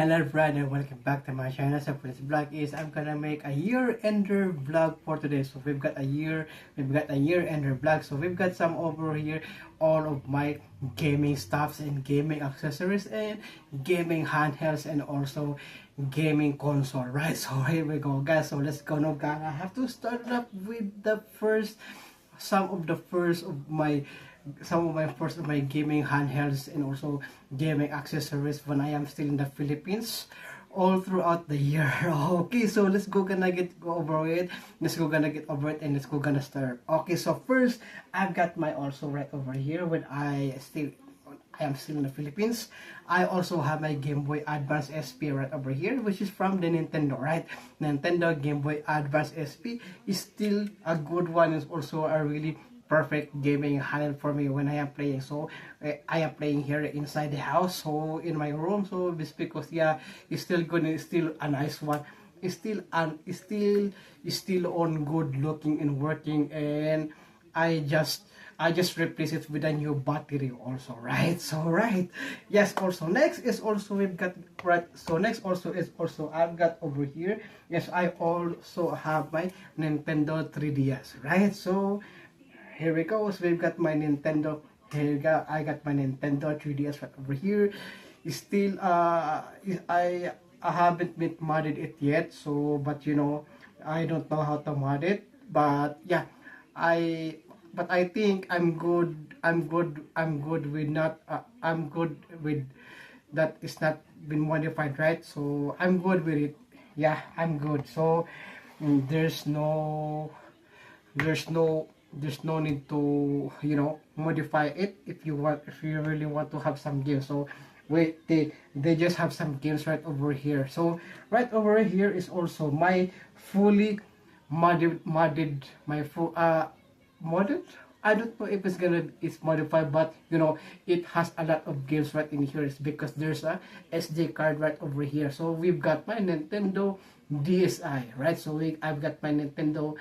Hello everyone and welcome back to my channel. So for this vlog is I'm gonna make a year-ender vlog for today. So we've got a year-ender vlog. So we've got some over here, all of my gaming stuffs and gaming accessories and gaming handhelds and also gaming console, right? So here we go guys. So let's go now guys. I have to start up with the first some of my first of my gaming handhelds and also gaming accessories when I am still in the Philippines all throughout the year. Okay, so let's go over it. Let's go gonna get over it and let's go gonna start. Okay, so first I've got my also right over here when I am still in the Philippines. I also have my Game Boy Advance SP right over here, which is from the Nintendo, right? Nintendo Game Boy Advance SP is still a good one. It's also a really perfect gaming handle for me when I am playing. So I am playing here inside the house, so in my room. So this because yeah, it's still good and it's still a nice one. It's still on good looking and working, and I just replace it with a new battery also, right? So right, yes. Also next is also we've got right. So next also is also I've got over here. Yes, I also have my Nintendo 3DS, right? So here we go. So we've got my Nintendo. Here we go. I got my Nintendo 3DS right over here. It's still I haven't been modded it yet. So but you know I don't know how to mod it. But yeah, I I think I'm good. I'm good with not. I'm good with that. It's not been modified, right? So I'm good with it. Yeah, I'm good. So there's there's no there's no need to modify it if you really want to have some games. So wait, they just have some games right over here. So right over here is also my fully modded my full modded. I don't know if it's modified, but it has a lot of games right in here. It's because there's a SD card right over here. So we've got my Nintendo DSi, right? So I've got my Nintendo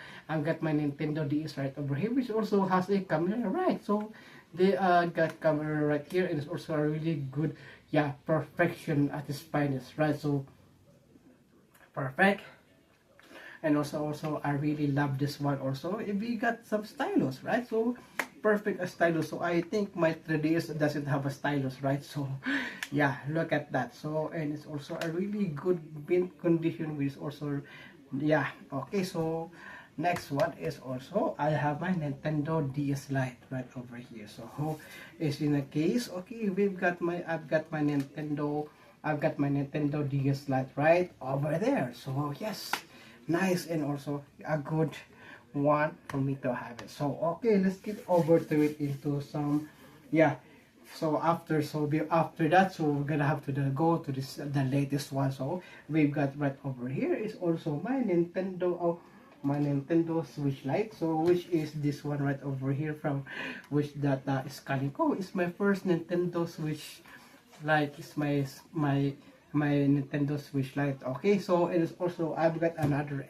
DS right over here, which also has a camera, right? So they got camera right here, and it's also a really good, yeah, perfection at its finest, right? So perfect. And also I really love this one also. We got some stylus, right? So perfect a stylus. So I think my 3DS doesn't have a stylus, right? So yeah, look at that. So and it's also a really good mint condition, which is also yeah. Okay, so next one is also I have my Nintendo DS Lite right over here. So is in a case. Okay, I've got my Nintendo DS Lite right over there. So yes, nice and also a good one for me to have it. So okay, let's get over to it into some yeah. So after that, so we're gonna have to go to the latest one. So we've got right over here is also my Nintendo Switch Lite. So which is this one right over here from which that is Calico. It's my first Nintendo Switch Lite. It's my Nintendo Switch Lite. Okay, so it is also I've got another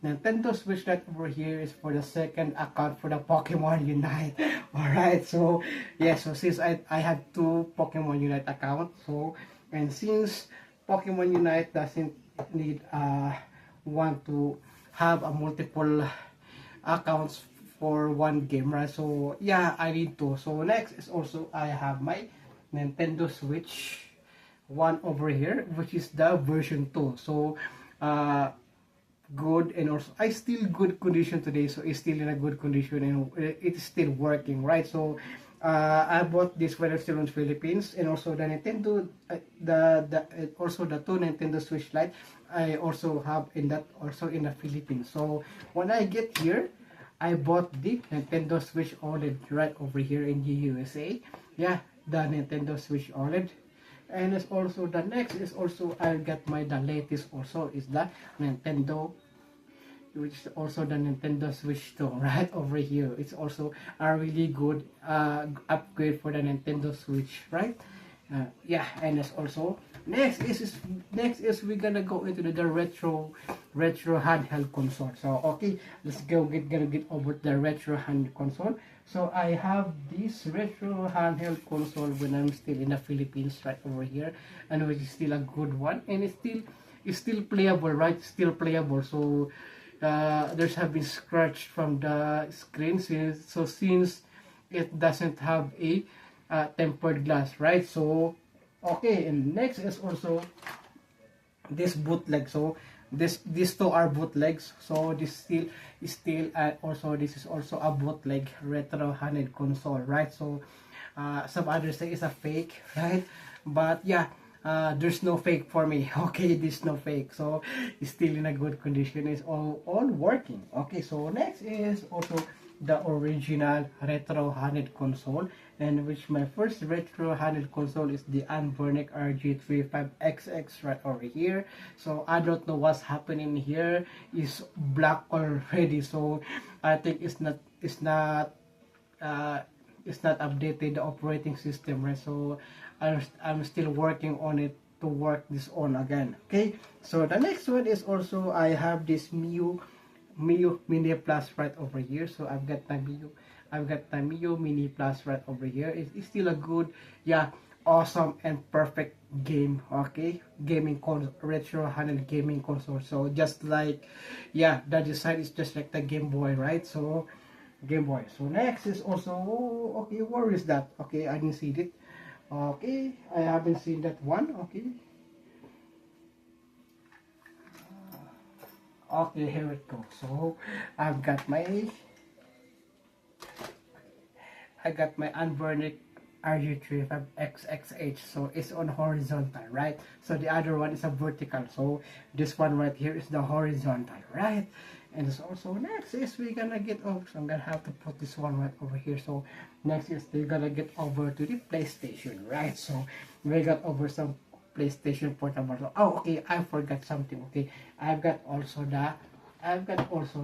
Nintendo Switch Lite over here is for the second account for the Pokemon Unite. Alright, so yeah, so since I have two Pokemon Unite accounts, so and since Pokemon Unite doesn't need want to have a multiple accounts for one game, right? So yeah, I need to. So next is also I have my Nintendo Switch one over here, which is the version 2. So good, and also I still good condition today, so it's still in a good condition and it's still working, right? So I bought this when I'm still in Philippines, and also the Nintendo also the two Nintendo Switch Lite I also have in the Philippines. So when I get here, I bought the Nintendo Switch OLED right over here in the USA. Yeah, the Nintendo Switch OLED. And it's also the next is also I got the latest also is the Nintendo, which is also the Nintendo Switch 2 right over here. It's also a really good upgrade for the Nintendo Switch, right? Yeah, and it's also next is we're gonna go into the retro handheld console. So okay, let's gonna get over the retro hand console. So I have this retro handheld console when I'm still in the Philippines right over here, and which is still a good one, and it's still playable, right? Still playable. So there's have been scratched from the screen since it doesn't have a tempered glass, right? So okay, and next is also this bootleg. So these two are bootlegs. So this still also this is also a bootleg retro handed console, right? So some others say it's a fake, right? But yeah, there's no fake for me. Okay, there's no fake, so it's still in a good condition. It's all working. Okay, so next is also the original retro handed console, and which my first retro handed console is the Anbernic RG35XX right over here. So I don't know what's happening here. It's black already, so I think uh, it's not updated the operating system, right? So I'm still working on it to work this on again. Okay, so the next one is also I have this Mio Mini Plus right over here. So I've got the Mio Mini Plus right over here. It's still a good, yeah, awesome and perfect game. Okay, retro handheld gaming console. So just like, yeah, the design is just like the Game Boy, right? So Game Boy. So next is also, okay, where is that? Okay, I didn't see it. Okay, I haven't seen that one. Okay. Okay, here it goes. So I've got my Unburned RG35XXH. So it's on horizontal, right? So the other one is a vertical. So this one right here is the horizontal, right? And it's also next is we're gonna get over. So I'm gonna have to put this one right over here. So next is we're gonna get over to the PlayStation, right? So we got over some PlayStation Portable. So, oh, okay, I forgot something. Okay, I've got also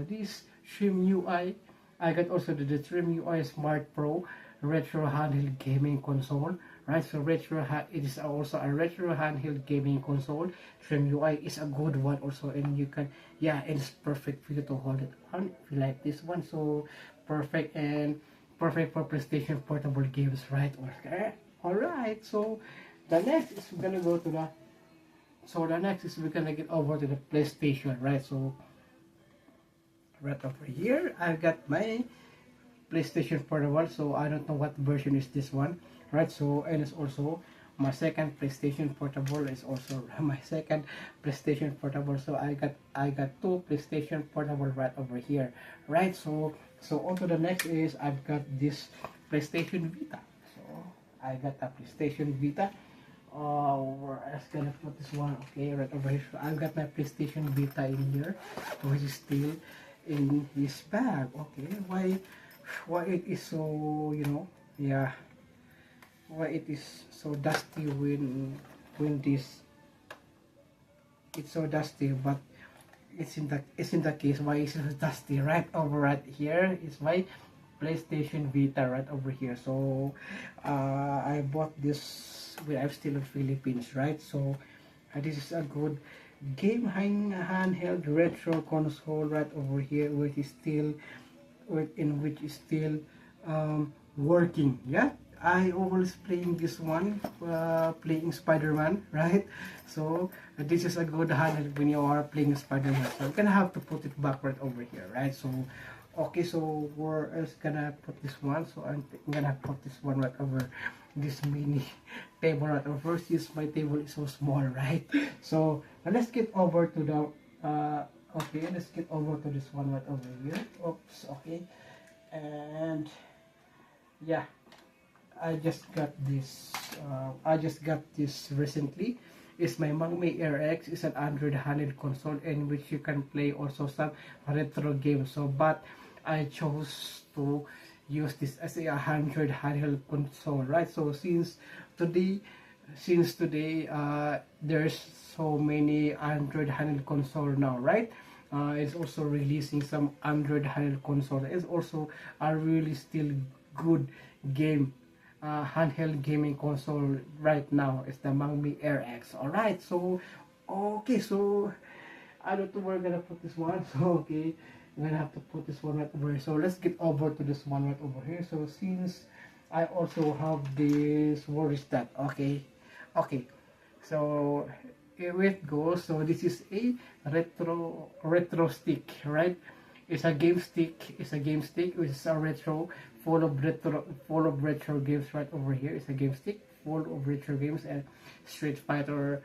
this Trim UI. I got also the Trim UI Smart Pro retro handheld gaming console, right? So it is also a retro handheld gaming console. Trim UI is a good one also, and you can, yeah, it's perfect for you to hold it on if you like this one. So perfect and perfect for PlayStation Portable games, right? Okay, all right. So the next is we're gonna go to the the next is we're gonna get over to the PlayStation, right? So right over here I've got my PlayStation Portable. So I don't know what version is this one, right? So and it's also my second PlayStation Portable is also my second PlayStation Portable. So I got two PlayStation Portable right over here, right? So on to the next is I've got this PlayStation Vita. So I got a PlayStation Vita. Where I was gonna put this one, okay, right over here. So I've got my PlayStation Vita in here, which is still in this bag. Okay, why it is so, yeah, why it is so dusty when this it's so dusty, but it's in the case why it's so dusty. Right over right here is my PlayStation Vita right over here. So I bought this when I'm still in Philippines, right? So this is a good handheld retro console right over here, which is still working. Yeah, I always playing this one, playing Spider-Man, right? So this is a good handheld when you are playing Spider-Man. So I'm gonna have to put it back right over here, right? So okay, so where else gonna put this one? So I'm gonna put this one right over this mini table right over. Since my table is so small, right? So let's get over to the okay, let's get over to this one right over here. Oops, okay. And yeah, I just got this recently. It's my Mangmi Air X. It's an Android handheld console in which you can play also some retro games. So but I chose to use this as a Android handheld console, right? So since today there's so many Android handheld console now, right? It's also releasing some Android handheld console. It's also a really still good game handheld gaming console right now is the Mangmi Air X. Alright, so okay, so I don't know where we're gonna put this one. So okay, I'm gonna have to put this one right over here. So let's get over to this one right over here. So since I also have this, where is that? Okay, okay, so here it goes. So this is a retro stick, right? It's a game stick. It's a game stick. It's a retro, full of retro games right over here. It's a game stick full of retro games and Street Fighter,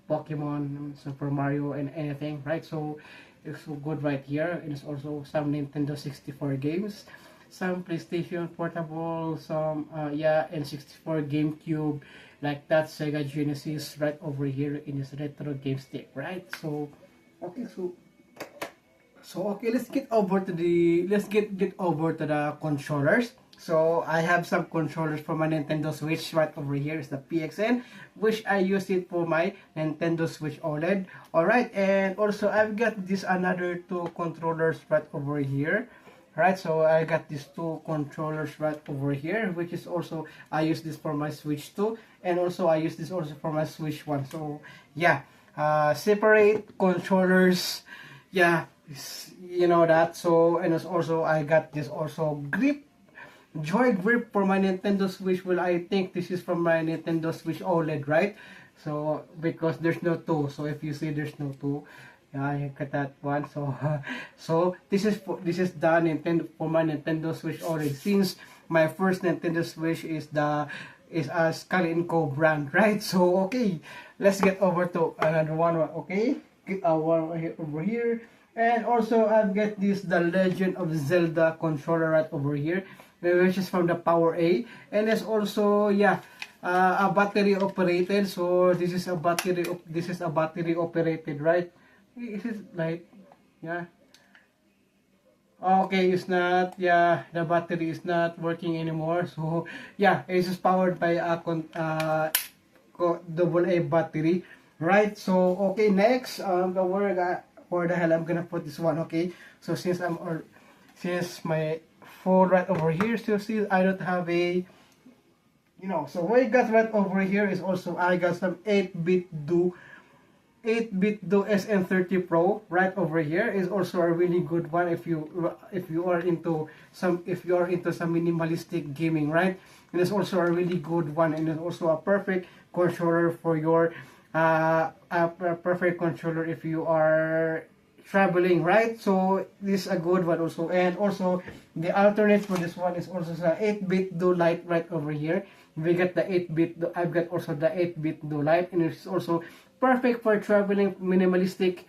Pokemon, Super Mario, and anything, right? So it's so good right here. And it's also some Nintendo 64 games, some PlayStation Portable, some yeah, N64, GameCube, like that, Sega Genesis right over here in this retro game stick, right? So okay, so okay, let's get over to the controllers. So I have some controllers for my Nintendo Switch right over here is the PXN, which I use it for my Nintendo Switch OLED. Alright, and also I've got this another two controllers right over here. Right, so I got these two controllers right over here, which is also, I use this for my Switch 2, and also I use this also for my Switch 1. So yeah, separate controllers, yeah, you know that. So, and also I got this also grip, joy grip for my Nintendo Switch. Well, I think this is from my Nintendo Switch OLED, right? So because there's no two, so if you see there's no two, yeah, you got that one. So so this is the Nintendo for my Nintendo Switch OLED, since my first Nintendo Switch is a Scully & Co brand, right? So okay, let's get over to another one. Okay, get one over here. And also I've got this, the Legend of Zelda controller right over here, which is from the Power A, and it's also, yeah, a battery operated. So this is a battery operated, right? Is it like, yeah, okay, it's not, yeah, the battery is not working anymore. So yeah, it's just powered by a double A battery, right? So okay, next, where the hell I'm gonna put this one? Okay, so since my phone right over here, so still I don't have a, you know, so what I got right over here is also, I got some 8-bit do SN30 Pro right over here. Is also a really good one if you are into some minimalistic gaming, right? And it's also a really good one, and it's also a perfect controller for your a perfect controller if you are traveling, right? So this is a good one also. And also the alternate for this one is also the 8-bit do light right over here. We got the 8-bit, I've got also the 8-bit do light, and it's also perfect for traveling, minimalistic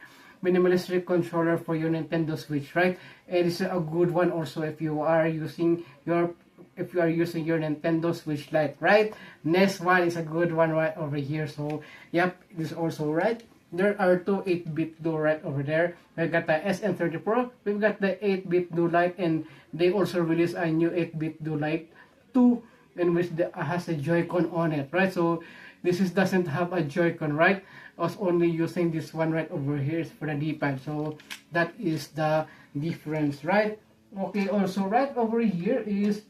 controller for your Nintendo Switch, right? And it's a good one also if you are using your Nintendo Switch Lite, right? Next one is a good one right over here. So yep, this also, right? There are two 8-bit do right over there. We've got the SN30 Pro, we've got the 8-bit do Lite, and they also released a new 8-bit do Lite 2, in which has a Joy-Con on it, right? So this doesn't have a Joy-Con, right? I was only using this one right over here for the D-pad. So that is the difference, right? Okay, also right over here is,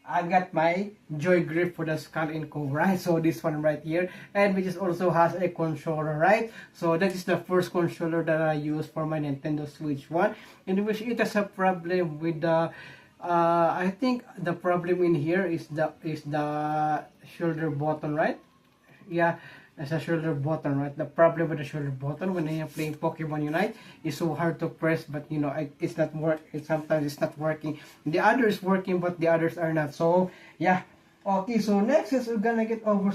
I got my Joy Grip for the Skull & Co, right? So this one right here, and which is also has a controller, right? So that is the first controller that I use for my Nintendo Switch 1, in which it has a problem with the I think the problem in here is the shoulder button, right? Yeah, it's a shoulder button, right? The problem with the shoulder button when you're playing Pokemon Unite is so hard to press, but you know, it's not work. Sometimes it's not working. The other is working, but the others are not. So yeah. Okay, so next is we're gonna get over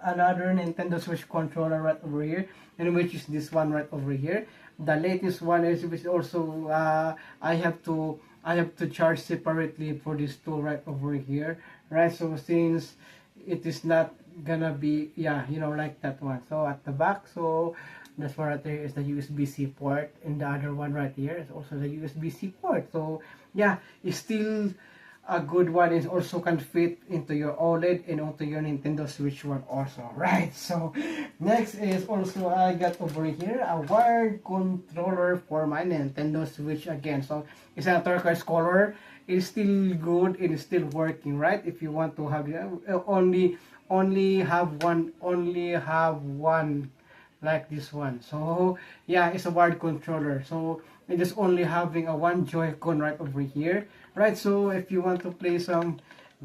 another Nintendo Switch controller right over here, and which is this one right over here. The latest one is, which also I have to charge separately for this two right over here, right? So since it is not gonna be, yeah, you know, like that one. So at the back, so that's one right there is the USB-C port, and the other one right here is also the USB-C port. So yeah, it's still a good one is also can fit into your OLED and onto your Nintendo Switch one also, right? So next is also I got over here a wired controller for my Nintendo Switch again. So it's a turquoise color. It's still good. It is still working, right? If you want to have only have one like this one. So yeah, it's a wired controller. So it is only having a one Joy-Con right over here, right? So if you want to play some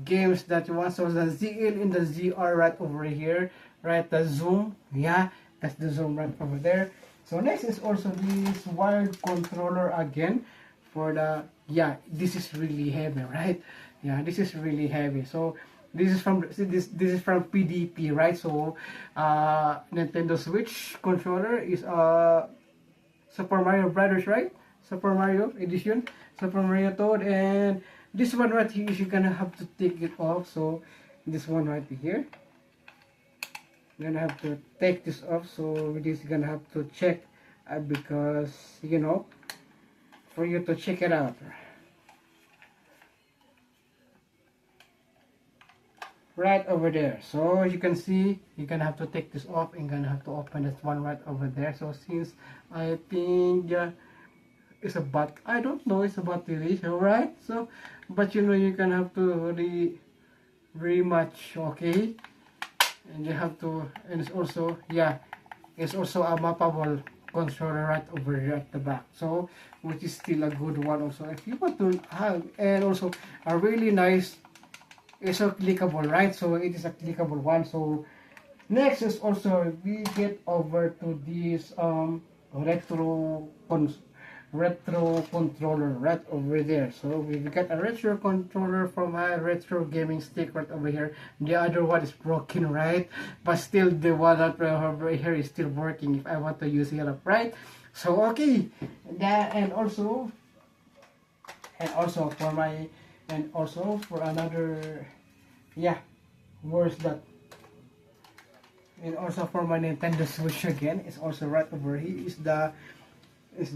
games that you want, so the ZL in the ZR right over here, right? The zoom, yeah, that's the zoom right over there. So next is also this wired controller again for the, yeah, this is really heavy, right? Yeah, this is really heavy. So this is from PDP, right? So Nintendo Switch controller is Super Mario Brothers, right? Super Mario Edition, Super Mario Toad, and this one right here, you're gonna have to take it off. So this one right here, you're gonna have to take this off. So this is gonna have to check because you know, for you to check it out. Right over there, so you can see you're gonna have to take this off and gonna have to open this one right over there. So since I think it's a I don't know, it's a battery, right? So but you know, you're gonna have to very much, okay, and you have to, and it's also, yeah, it's also a mappable controller right over here at the back, so which is still a good one also if you want to have. And also a really nice, it's so clickable, right? So it is a clickable one. So next is also we get over to this retro controller right over there. So we've got a retro controller from a retro gaming stick right over here. The other one is broken, right? But still the one that over here is still working if I want to use it up, right? So okay, that, and also for my, and also for another, yeah, where's that, and also for my Nintendo Switch again, it's also right over here, is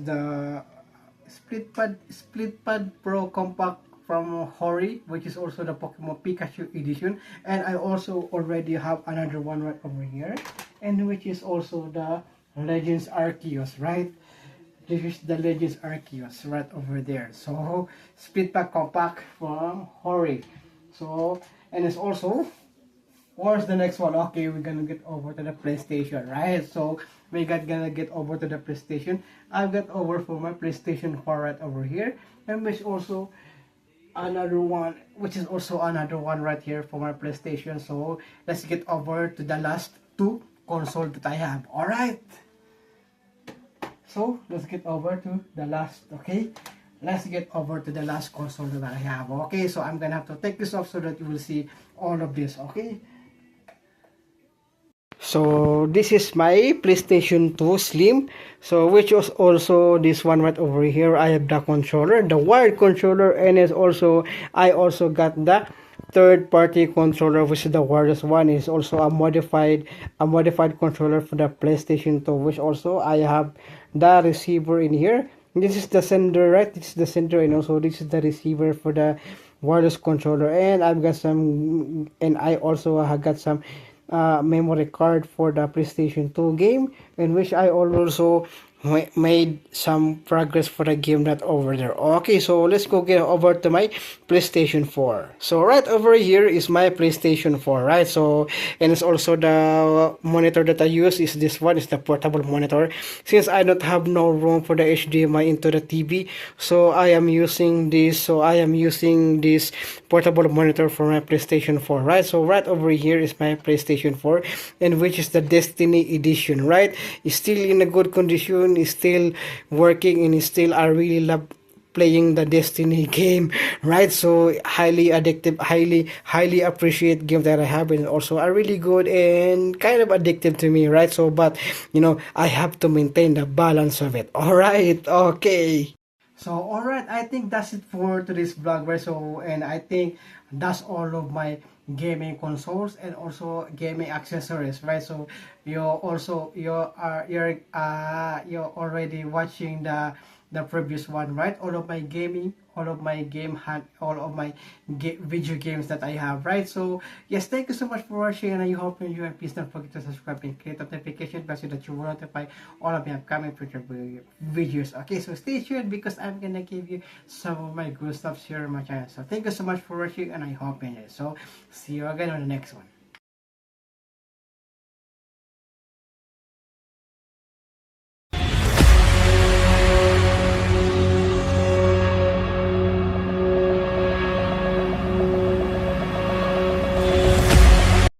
the split pad Pro Compact from Hori, which is also the Pokemon Pikachu edition. And I also already have another one right over here, and which is also the Legends Arceus, right? This is the Legends Arceus right over there. So split pad compact from Hori. So, and it's also, where's the next one? Okay, we're gonna get over to the PlayStation, right? So we gonna get over to the PlayStation. I've got over for my PlayStation 4 right over here, and which also another one, which is also another one right here for my PlayStation. So let's get over to the last two console that I have. All right. So let's get over to the last. Okay. Let's get over to the last console that I have. Okay, so I'm gonna have to take this off so that you will see all of this. Okay. So this is my PlayStation 2 Slim. So which was also this one right over here. I have the controller, the wired controller, and it's also, I also got the third-party controller, which is the wireless one. Is also a modified controller for the PlayStation 2, which also I have the receiver in here. This is the sender, right? This is the sender, and also this is the receiver for the wireless controller. And I've got some, and I also have got some memory card for the PlayStation 2 game, in which I also made some progress for the game that over there. Okay, so let's go get over to my PlayStation 4. So right over here is my PlayStation 4, right? So, and it's also the monitor that I use is this one, is the portable monitor. Since I don't have no room for the HDMI into the TV, so I am using this. So I am using this portable monitor for my PlayStation 4, right? So right over here is my PlayStation 4, and which is the Destiny edition, right? It's still in a good condition, is still working, and is still, I really love playing the Destiny game, right? So highly addictive, highly appreciate game that I have, and also are really good and kind of addictive to me, right? So but you know, I have to maintain the balance of it. All right, okay. So alright, I think that's it for today's vlog, right? So, and I think that's all of my gaming consoles and also gaming accessories, right? So you're already watching the previous one, right? All of my gaming, all of my all of my video games that I have, right? So yes, thank you so much for watching, and I hope you enjoy. And please don't forget to subscribe and click the notification bell so that you will notify all of my upcoming future videos. Okay, so stay tuned because I'm gonna give you some of my good stuff here on my channel. So thank you so much for watching, and I hope you enjoy. So see you again on the next one.